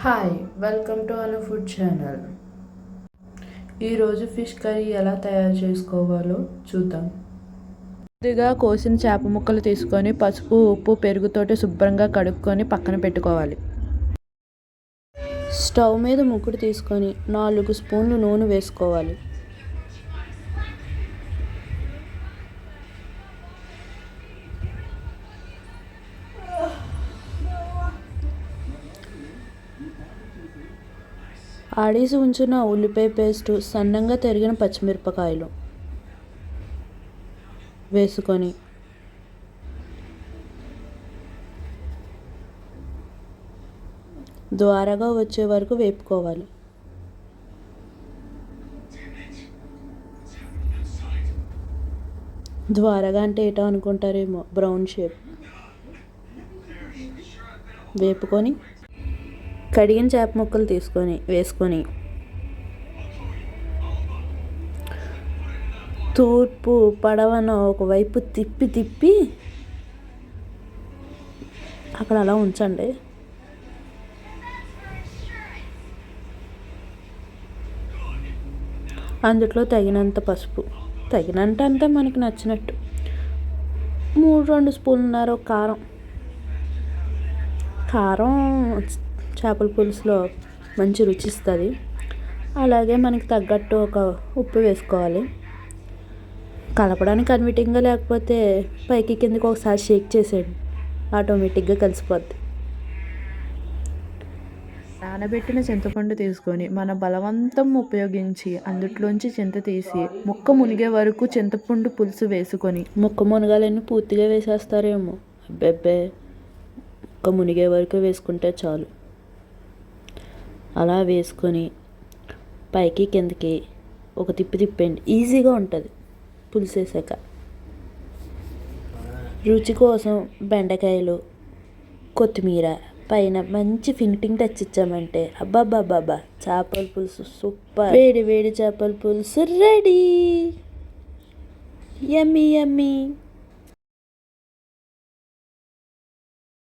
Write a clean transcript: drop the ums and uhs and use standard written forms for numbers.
Hi welcome to Anu food channel. ఈరోజు fish curry ఎలా తయారు చేసుకోవాలో చూద్దాం. ముందుగా కోసిన చేప ముక్కలు తీసుకొని పసుపు ఉప్పు పెరుగుతోటి శుభ్రంగా కడుక్కొని పక్కన పెట్టుకోవాలి. స్టవ్ మీద ముక్కుడు తీసుకొని 4 స్పూన్లు నూనె వేసుకోవాలి. ఆడేసి ఉంచిన ఉల్లిపాయ పేస్టు, సన్నంగా తరిగిన పచ్చిమిరపకాయలు వేసుకొని ద్వారగా వచ్చే వరకు వేపుకోవాలి. ద్వారగా అంటే ఏటో అనుకుంటారేమో, బ్రౌన్ షేప్ వేపుకొని కడిగిన చేప ముక్కలు తీసుకొని వేసుకొని తూర్పు పడవన ఒకవైపు తిప్పి అక్కడ అలా ఉంచండి. అందులో తగినంత పసుపు, తగినంత అంటే మనకి నచ్చినట్టు, 2 స్పూన్లున్నర కారం చేపల పులుసులో మంచి రుచి ఇస్తుంది. అలాగే మనకి తగ్గట్టు ఒక ఉప్పు వేసుకోవాలి. కలపడానికి కన్వీటింగ్గా లేకపోతే పైకి కిందకి ఒకసారి షేక్ చేసేయండి, ఆటోమేటిక్గా కలిసిపోద్ది. నానబెట్టిన చింతపండు తీసుకొని మన బలవంతం ఉపయోగించి అందులోంచి చింత తీసి ముక్క మునిగే వరకు చింతపండు పులుసు వేసుకొని, ముక్క మునగాలని పూర్తిగా వేసేస్తారేమో, అబ్బెబ్బే ముక్క మునిగే వరకు వేసుకుంటే చాలు. అలా వేసుకొని పైకి కిందకి ఒక తిప్పండి, ఈజీగా ఉంటుంది పులుసు వేసాక. రుచి కోసం బెండకాయలు, కొత్తిమీర పైన మంచి ఫినిషింగ్ టచ్ ఇచ్చామంటే అబ్బాబ్బాబ్బా చేపల పులుసు సూపర్. వేడి వేడి చేపల పులుసు రెడీ. యమ్మీ యమ్మీ.